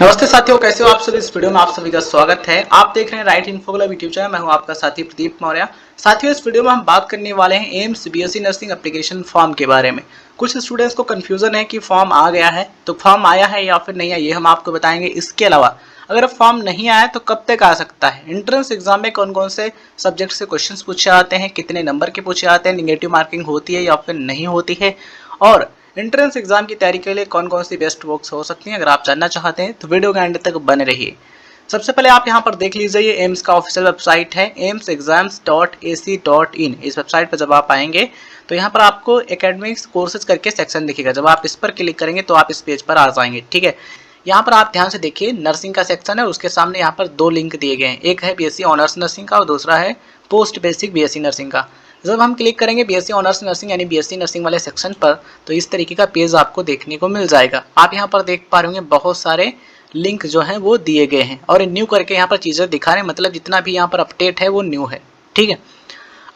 नमस्ते साथियों, कैसे हो आप सभी। इस वीडियो में आप सभी का स्वागत है। आप देख रहे हैं right info club YouTube channel. मैं हूं आपका साथी प्रदीप मौर्य। साथियों, इस वीडियो में हम बात करने वाले हैं AIIMS BSc nursing application form के बारे में। कुछ स्टूडेंट्स को कंफ्यूजन है कि फॉर्म आ गया है, तो फॉर्म आया है या फिर नहीं आया, ये हम आपको बताएंगे। इसके अलावा अगर फॉर्म नहीं आया तो कब तक आ सकता है, एंट्रेंस एग्जाम में कौन कौन से सब्जेक्ट से क्वेश्चन पूछे जाते हैं, कितने नंबर के पूछे जाते हैं, निगेटिव मार्किंग होती है या फिर नहीं होती है, और एंट्रेंस एग्जाम की तैयारी के लिए कौन कौन सी बेस्ट बुक्स हो सकती हैं। अगर आप जानना चाहते हैं तो वीडियो के एंड तक बने रहिए। सबसे पहले आप यहां पर देख लीजिए, ये एम्स का ऑफिशियल वेबसाइट है amsexams.ac.in। इस वेबसाइट पर जब आप आएंगे तो यहाँ पर आपको एकेडमिक्स कोर्सेज करके सेक्शन दिखेगा। जब आप इस पर क्लिक करेंगे तो आप इस पेज पर आ जाएंगे। ठीक है, यहाँ पर आप ध्यान से देखिए, नर्सिंग का सेक्शन है, उसके सामने यहाँ पर दो लिंक दिए गए हैं। एक है बीएससी ऑनर्स नर्सिंग का और दूसरा है पोस्ट बेसिक बीएससी नर्सिंग का। जब हम क्लिक करेंगे बीएससी ऑनर्स नर्सिंग यानी बीएससी नर्सिंग वाले सेक्शन पर, तो इस तरीके का पेज आपको देखने को मिल जाएगा। आप यहाँ पर देख पा रहे होंगे बहुत सारे लिंक जो हैं वो दिए गए हैं और न्यू करके यहाँ पर चीज़ें दिखा रहे हैं, मतलब जितना भी यहाँ पर अपडेट है वो न्यू है। ठीक है,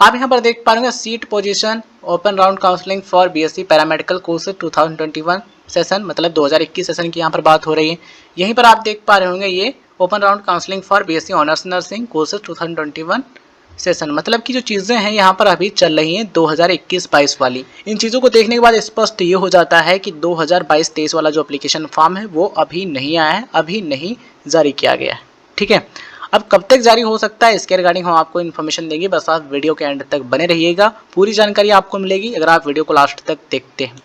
आप यहाँ पर देख पा रहे होंगे seat position open round counselling for BSc paramedical course 2021 session, मतलब 2021 सेशन की यहाँ पर बात हो रही है। यहीं पर आप देख पा रहे होंगे ये open round counselling for BSc honours nursing courses 2021 session, मतलब कि जो चीज़ें हैं यहाँ पर अभी चल रही हैं 2021-22 वाली। इन चीज़ों को देखने के बाद स्पष्ट ये हो जाता है कि 2022-23 वाला जो एप्लीकेशन फॉर्म है वो अभी नहीं आया है, अभी नहीं जारी किया गया है। ठीक है, अब कब तक जारी हो सकता है इसके रिगार्डिंग हम आपको इन्फॉर्मेशन देंगे, बस आप वीडियो के एंड तक बने रहिएगा। पूरी जानकारी आपको मिलेगी अगर आप वीडियो को लास्ट तक देखते हैं।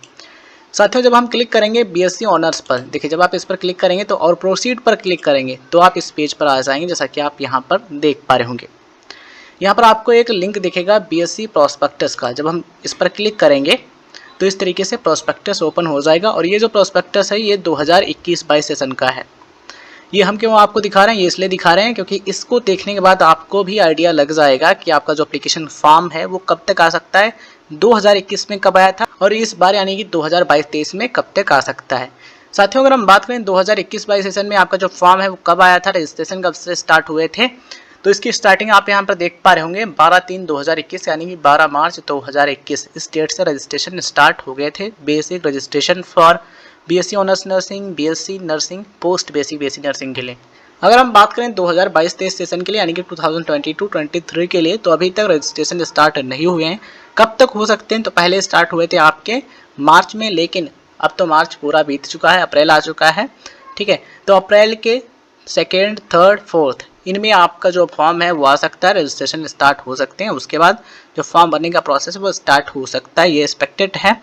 साथियों, जब हम क्लिक करेंगे बीएससी ऑनर्स पर, देखिए जब आप इस पर क्लिक करेंगे तो और प्रोसीड पर क्लिक करेंगे तो आप इस पेज पर आ जाएंगे, जैसा कि आप यहाँ पर देख पा रहे होंगे। यहाँ पर आपको एक लिंक दिखेगा बीएससी प्रोस्पेक्टस का। जब हम इस पर क्लिक करेंगे तो इस तरीके से प्रोस्पेक्टस ओपन हो जाएगा और ये जो प्रोस्पेक्टस है ये 2021-22 सेशन का है। ये हम क्यों आपको दिखा रहे हैं, ये इसलिए दिखा रहे हैं क्योंकि इसको देखने के बाद आपको भी आइडिया लग जाएगा कि आपका जो एप्लीकेशन फॉर्म है वो कब तक आ सकता है, 2021 में कब आया था और इस बार यानी कि 2022-23 में कब तक आ सकता है। साथियों, अगर हम बात करें 2021-22 सेशन में आपका जो फॉर्म है वो कब आया था, रजिस्ट्रेशन कब से स्टार्ट हुए थे, तो इसकी स्टार्टिंग आप यहाँ पर देख पा रहे होंगे 12/3/2021 यानी कि 12 मार्च 2021 इस डेट से रजिस्ट्रेशन स्टार्ट हो गए थे। Basic registration for BSc honours nursing, BSc nursing, post basic BSc nursing के लिए। अगर हम बात करें 2022-23 सेशन के लिए यानी कि 2022-23 के लिए, तो अभी तक रजिस्ट्रेशन स्टार्ट नहीं हुए हैं। कब तक हो सकते हैं, तो पहले स्टार्ट हुए थे आपके मार्च में, लेकिन अब तो मार्च पूरा बीत चुका है, अप्रैल आ चुका है। ठीक है, तो अप्रैल के 2nd, 3rd, 4th इनमें आपका जो फॉर्म है वो आ सकता है, रजिस्ट्रेशन स्टार्ट हो सकते हैं। उसके बाद जो फॉर्म भरने का प्रोसेस है वो स्टार्ट हो सकता है, ये एक्सपेक्टेड है।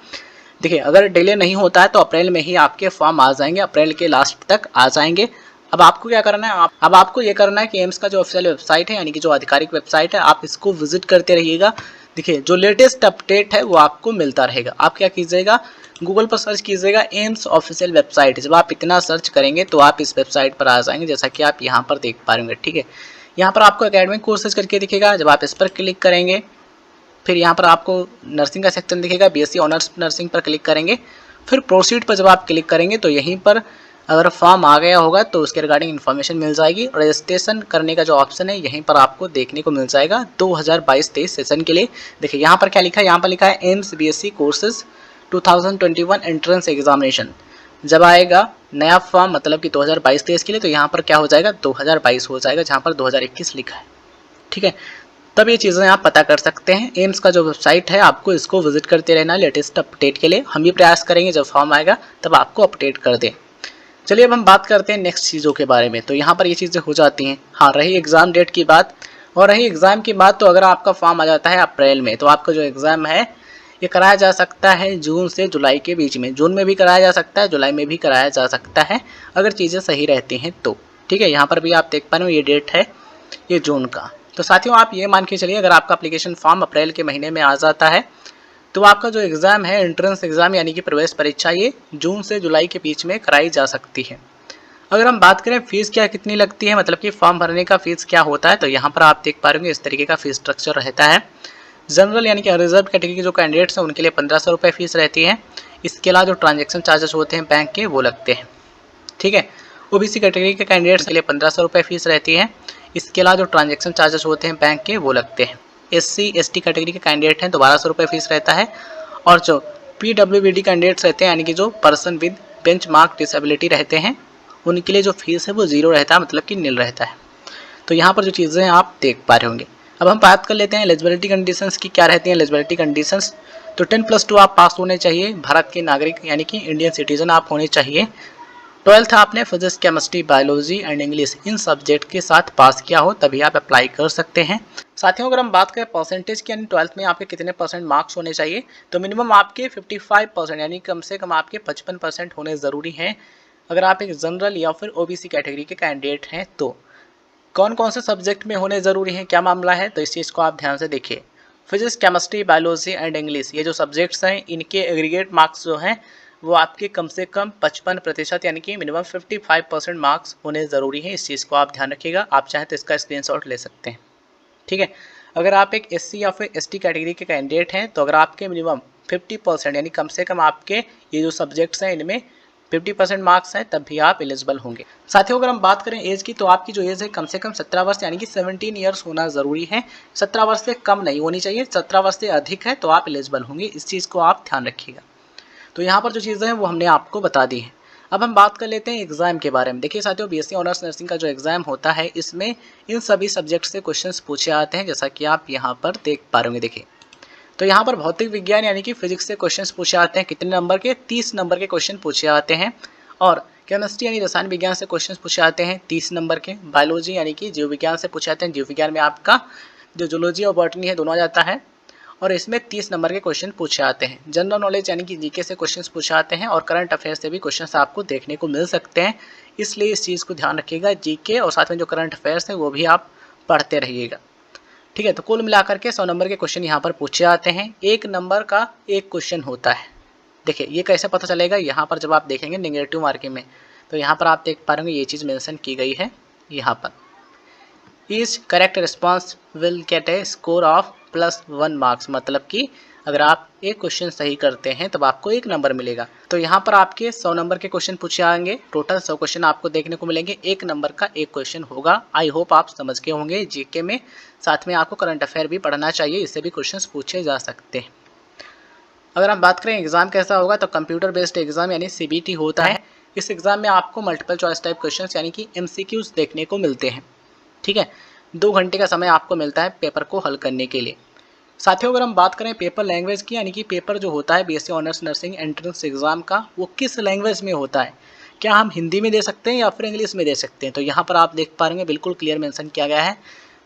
देखिए, अगर डिले नहीं होता है तो अप्रैल में ही आपके फॉर्म आ जाएंगे, अप्रैल के लास्ट तक आ जाएंगे। अब आपको क्या करना है, अब आपको ये करना है कि एम्स का जो ऑफिशियल वेबसाइट है यानी कि जो आधिकारिक वेबसाइट है, आप इसको विजिट करते रहिएगा। देखिए, जो लेटेस्ट अपडेट है वो आपको मिलता रहेगा। आप क्या कीजिएगा, गूगल पर सर्च कीजिएगा एम्स ऑफिशियल वेबसाइट। जब आप इतना सर्च करेंगे तो आप इस वेबसाइट पर आ जाएंगे, जैसा कि आप यहाँ पर देख पाएंगे। ठीक है, यहाँ पर आपको एकेडमिक कोर्सेज करके दिखेगा। जब आप इस पर क्लिक करेंगे फिर यहाँ पर आपको नर्सिंग का सेक्शन दिखेगा, बीएससी ऑनर्स नर्सिंग पर क्लिक करेंगे। फिर प्रोसीड पर जब आप क्लिक करेंगे तो यहीं पर अगर फॉर्म आ गया होगा तो उसके रिगार्डिंग इन्फॉर्मेशन मिल जाएगी। रजिस्ट्रेशन करने का जो ऑप्शन है यहीं पर आपको देखने को मिल जाएगा 2022-23 सेशन के लिए। देखिए यहाँ पर क्या लिखा है, यहाँ पर लिखा है AIIMS BSc courses 2021 entrance examination. जब आएगा नया फॉर्म मतलब कि 2022-23 के लिए, तो यहाँ पर क्या हो जाएगा, 2022 हो जाएगा, जहाँ पर 2021 लिखा है। ठीक है, तब ये चीज़ें आप पता कर सकते हैं। एम्स का जो वेबसाइट है आपको इसको विजिट करते रहना लेटेस्ट अपडेट के लिए। हम भी प्रयास करेंगे जब फॉर्म आएगा तब आपको अपडेट कर दें। चलिए अब हम बात करते हैं नेक्स्ट चीज़ों के बारे में। तो यहाँ पर ये चीज़ें हो जाती हैं। हाँ, रही एग्ज़ाम डेट की बात, और रही एग्ज़ाम की बात, तो अगर आपका फॉर्म आ जाता है अप्रैल में तो आपका जो एग्ज़ाम है ये कराया जा सकता है जून से जुलाई के बीच में। जून में भी कराया जा सकता है, जुलाई में भी कराया जा सकता है, अगर चीज़ें सही रहती हैं तो। ठीक है, यहाँ पर भी आप देख पा रहे हो ये डेट है, ये जून का। तो साथियों, आप ये मान के चलिए अगर आपका एप्लीकेशन फॉर्म अप्रैल के महीने में आ जाता है तो आपका जो एग्ज़ाम है एंट्रेंस एग्ज़ाम यानी कि प्रवेश परीक्षा, ये जून से जुलाई के बीच में कराई जा सकती है। अगर हम बात करें फीस क्या कितनी लगती है, मतलब कि फॉर्म भरने का फीस क्या होता है, तो यहाँ पर आप देख पा रहे होंगे इस तरीके का फीस स्ट्रक्चर रहता है। जनरल यानी कि रिजर्व कैटेगरी के जो कैंडिडेट्स हैं उनके लिए 1500 रुपये फीस रहती है। इसके अलावा जो ट्रांजेक्शन चार्जेस होते हैं बैंक के वो लगते हैं। ठीक है, ओबीसी कैटेगरी के कैंडिडेट्स के लिए 1500 रुपये फीस रहती है। इसके अलावा जो ट्रांजेक्शन चार्जेस होते हैं बैंक के वो लगते हैं। SC ST कैटेगरी के कैंडिडेट हैं तो 1200 रुपये फीस रहता है। और जो PWBD कैंडिडेट्स रहते हैं यानी कि जो पर्सन विद बेंचमार्क डिसेबिलिटी रहते हैं उनके लिए जो फीस है वो ज़ीरो रहता है, मतलब कि नील रहता है। तो यहाँ पर जो चीज़ें हैं आप देख पा रहे होंगे। अब हम बात कर लेते हैं एलिजिबिलिटी कंडीशंस की, क्या रहती हैं एलिजिबिलिटी कंडीशंस। तो 10+2 आप पास होने चाहिए, भारत के नागरिक यानी कि इंडियन सिटीजन आप होने चाहिए। 12th आपने physics, chemistry, biology and English in subject के साथ पास किया हो, तभी आप अप्लाई कर सकते हैं। साथियों, अगर हम बात करें परसेंटेज की, यानी 12th में आपके कितने परसेंट मार्क्स होने चाहिए, तो मिनिमम आपके 55% यानी कम से कम आपके 55% होने ज़रूरी हैं अगर आप एक जनरल या फिर ओबीसी कैटेगरी के कैंडिडेट हैं। तो कौन कौन से सब्जेक्ट में होने ज़रूरी है, क्या मामला है, तो इस चीज़ को आप ध्यान से देखिए। Physics, chemistry, biology and English ये जो सब्जेक्ट्स हैं, इनके एग्रीगेट मार्क्स जो हैं वो आपके कम से कम 55% यानी कि मिनिमम 55% मार्क्स होने ज़रूरी है। इस चीज़ को आप ध्यान रखिएगा। आप चाहें तो इसका स्क्रीनशॉट ले सकते हैं, ठीक है। अगर आप एक एससी या फिर एसटी कैटेगरी के कैंडिडेट हैं, तो अगर आपके मिनिमम 50% यानी कम से कम आपके ये जो सब्जेक्ट्स हैं इनमें 50% मार्क्स हैं, तब भी आप एलिजिबल होंगे। साथियों, अगर हम बात करें एज की, तो आपकी जो एज है कम से कम 17 वर्ष यानी कि 17 ईयर्स होना ज़रूरी है। 17 वर्ष से कम नहीं होनी चाहिए, 17 वर्ष से अधिक है तो आप एलिजिबल होंगे। इस चीज़ को आप ध्यान रखिएगा। तो यहाँ पर जो चीज़ें हैं वो हमने आपको बता दी हैं। अब हम बात कर लेते हैं एग्ज़ाम के बारे में। देखिए साथियों, बीएससी ऑनर्स नर्सिंग का जो एग्ज़ाम होता है, इसमें इन सभी सब्जेक्ट से क्वेश्चंस पूछे आते हैं, जैसा कि आप यहाँ पर देख पा रहे होंगे। देखिए, तो यहाँ पर भौतिक विज्ञान यानी कि फिजिक्स से क्वेश्चंस पूछे आते हैं। कितने नंबर के? 30 नंबर के क्वेश्चन पूछे आते हैं। और केमिस्ट्री यानी रसायन विज्ञान से क्वेश्चन पूछे आते हैं 30 नंबर के। बायोलॉजी यानी कि जीव विज्ञान से पूछे आते हैं। जीव विज्ञान में आपका जो जूलॉजी और बॉटनी है दोनों आ जाता है, और इसमें 30 नंबर के क्वेश्चन पूछे आते हैं। जनरल नॉलेज यानी कि जीके से क्वेश्चंस पूछे आते हैं, और करंट अफेयर से भी क्वेश्चंस आपको देखने को मिल सकते हैं। इसलिए इस चीज़ को ध्यान रखिएगा, जीके और साथ में जो करंट अफेयर्स है वो भी आप पढ़ते रहिएगा, ठीक है। तो कुल मिलाकर के 100 नंबर के क्वेश्चन यहाँ पर पूछे आते हैं। 1 नंबर का एक क्वेश्चन होता है। देखिए, ये कैसे पता चलेगा, यहाँ पर जब आप देखेंगे नेगेटिव मार्किंग में, तो यहाँ पर आप देख पा रहे होंगे ये चीज़ मेंशन की गई है यहाँ पर। Each correct response will get A score of +1 marks, मतलब कि अगर आप एक क्वेश्चन सही करते हैं तब आपको 1 नंबर मिलेगा। तो यहाँ पर आपके 100 नंबर के क्वेश्चन पूछे आएंगे। टोटल 100 क्वेश्चन आपको देखने को मिलेंगे। 1 नंबर का एक क्वेश्चन होगा। आई होप आप समझ के होंगे। जीके में साथ में आपको करंट अफेयर भी पढ़ना चाहिए, इससे भी क्वेश्चन पूछे जा सकते हैं। अगर हम बात करें एग्जाम कैसा होगा, तो कंप्यूटर बेस्ड एग्जाम यानी सीबीटी होता है। इस एग्जाम में आपको मल्टीपल चॉइस टाइप क्वेश्चंस यानी कि एमसीक्यूज देखने को मिलते हैं, ठीक है। 2 घंटे का समय आपको मिलता है पेपर को हल करने के लिए। साथियों, अगर हम बात करें पेपर लैंग्वेज की, यानी कि पेपर जो होता है BSc honours nursing entrance exam का, वो किस लैंग्वेज में होता है, क्या हम हिंदी में दे सकते हैं या फिर इंग्लिश में दे सकते हैं, तो यहाँ पर आप देख पा रहे हैं बिल्कुल क्लियर मेंशन किया गया है।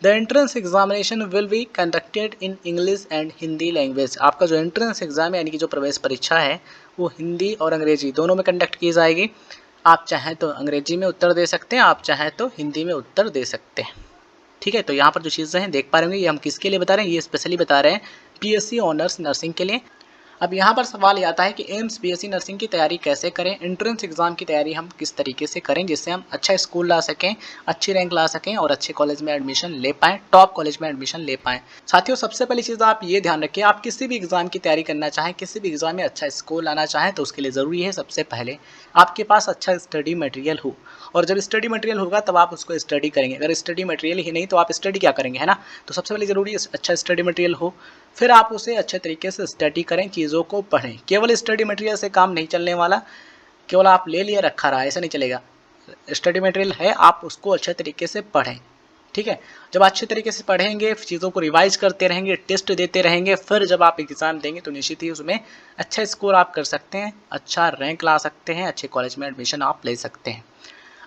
The entrance examination will be conducted in English and Hindi language. आपका जो एंट्रेंस एग्जाम है यानी कि जो प्रवेश परीक्षा है वो हिंदी और अंग्रेजी दोनों में कंडक्ट की जाएगी। आप चाहें तो अंग्रेजी में उत्तर दे सकते हैं, आप चाहें तो हिंदी में उत्तर दे सकते हैं, ठीक है। तो यहाँ पर जो चीज़ें हैं देख पा रहे होंगे, ये हम किसके लिए बता रहे हैं, ये स्पेशली बता रहे हैं बीएससी ऑनर्स नर्सिंग के लिए। अब यहाँ पर सवाल ये आता है कि एम्स बीएससी नर्सिंग की तैयारी कैसे करें, एंट्रेंस एग्जाम की तैयारी हम किस तरीके से करें जिससे हम अच्छा स्कूल ला सकें, अच्छी रैंक ला सकें और अच्छे कॉलेज में एडमिशन ले पाएँ, टॉप कॉलेज में एडमिशन ले पाएँ। साथियों, सबसे पहली चीज़ आप ये ध्यान रखिए, आप किसी भी एग्जाम की तैयारी करना चाहें, किसी भी एग्जाम में अच्छा स्कोर लाना चाहें, तो उसके लिए ज़रूरी है सबसे पहले आपके पास अच्छा स्टडी मटेरियल हो। और जब स्टडी मटेरियल होगा तब आप उसको स्टडी करेंगे। अगर स्टडी मटेरियल ही नहीं तो आप स्टडी क्या करेंगे, है ना। तो सबसे पहले ज़रूरी है अच्छा स्टडी मटेरियल हो, फिर आप उसे अच्छे तरीके से स्टडी करें, चीज़ों को पढ़ें। केवल स्टडी मटेरियल से काम नहीं चलने वाला, केवल आप ले लिया रखा रहा ऐसा नहीं चलेगा। स्टडी मटेरियल है, आप उसको अच्छे तरीके से पढ़ें, ठीक है। जब अच्छे तरीके से पढ़ेंगे, चीज़ों को रिवाइज करते रहेंगे, टेस्ट देते रहेंगे, फिर जब आप एग्ज़ाम देंगे तो निश्चित ही उसमें अच्छा स्कोर आप कर सकते हैं, अच्छा रैंक ला सकते हैं, अच्छे कॉलेज में एडमिशन आप ले सकते हैं।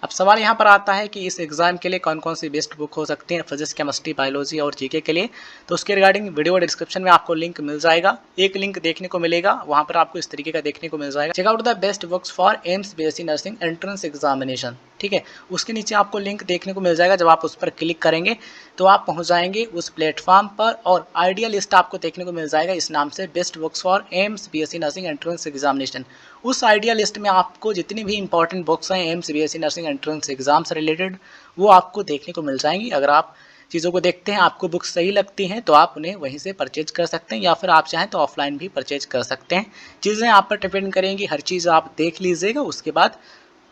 अब सवाल यहाँ पर आता है कि इस एग्जाम के लिए कौन कौन सी बेस्ट बुक हो सकती हैं फिजिक्स, केमिस्ट्री, बायोलॉजी और जीके के लिए, तो उसके रिगार्डिंग वीडियो डिस्क्रिप्शन में आपको लिंक मिल जाएगा। एक लिंक देखने को मिलेगा, वहाँ पर आपको इस तरीके का देखने को मिल जाएगा, check out the best books for AIIMS BSc nursing entrance examination, ठीक है। उसके नीचे आपको लिंक देखने को मिल जाएगा। जब आप उस पर क्लिक करेंगे तो आप पहुँच जाएंगे उस प्लेटफॉर्म पर, और आइडिया लिस्ट आपको देखने को मिल जाएगा इस नाम से, best books for AIIMS BSc nursing entrance examination. उस आइडिया लिस्ट में आपको जितनी भी इंपॉर्टेंट बुक्स हैं AIIMS BSc nursing entrance exam से रिलेटेड, वो आपको देखने को मिल जाएंगी। अगर आप चीज़ों को देखते हैं, आपको बुक्स सही लगती हैं, तो आप उन्हें वहीं से परचेज कर सकते हैं, या फिर आप चाहें तो ऑफलाइन भी परचेज कर सकते हैं। चीज़ें आप पर डिपेंड करेंगी, हर चीज़ आप देख लीजिएगा, उसके बाद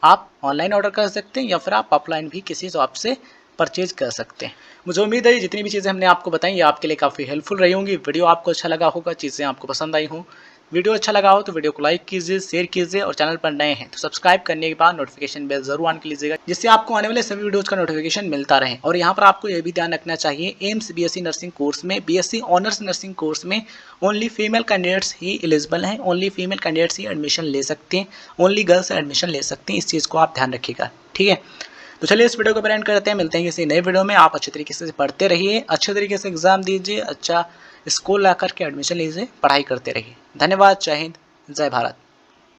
आप ऑनलाइन ऑर्डर कर सकते हैं या फिर आप ऑफलाइन भी किसी शॉप से परचेज कर सकते हैं। मुझे उम्मीद है जितनी भी चीज़ें हमने आपको बताई ये आपके लिए काफ़ी हेल्पफुल रही होंगी। वीडियो आपको अच्छा लगा होगा, चीज़ें आपको पसंद आई हों। वीडियो अच्छा लगा हो तो वीडियो को लाइक कीजिए, शेयर कीजिए और चैनल पर नए हैं तो सब्सक्राइब करने के बाद नोटिफिकेशन बेल जरूर ऑन कर लीजिएगा, जिससे आपको आने वाले सभी वीडियोज का नोटिफिकेशन मिलता रहे। और यहाँ पर आपको ये भी ध्यान रखना चाहिए, एम्स बीएससी नर्सिंग कोर्स में, बीएससी ऑनर्स नर्सिंग कोर्स में ओनली फीमेल कैंडिडेट्स ही एलिजिबल हैं, ओनली फीमेल कैंडिडेट्स ही एडमिशन ले सकते हैं, ओनली गर्ल्स एडमिशन ले सकते हैं। इस चीज़ को आप ध्यान रखिएगा, ठीक है। तो चलिए इस वीडियो को एंड करते हैं, मिलते हैं किसी नए वीडियो में। आप अच्छे तरीके से पढ़ते रहिए, अच्छे तरीके से एग्जाम दीजिए, अच्छा स्कूल ला करके एडमिशन लीजिए, पढ़ाई करते रहिए। धन्यवाद, जय हिंद, जय भारत।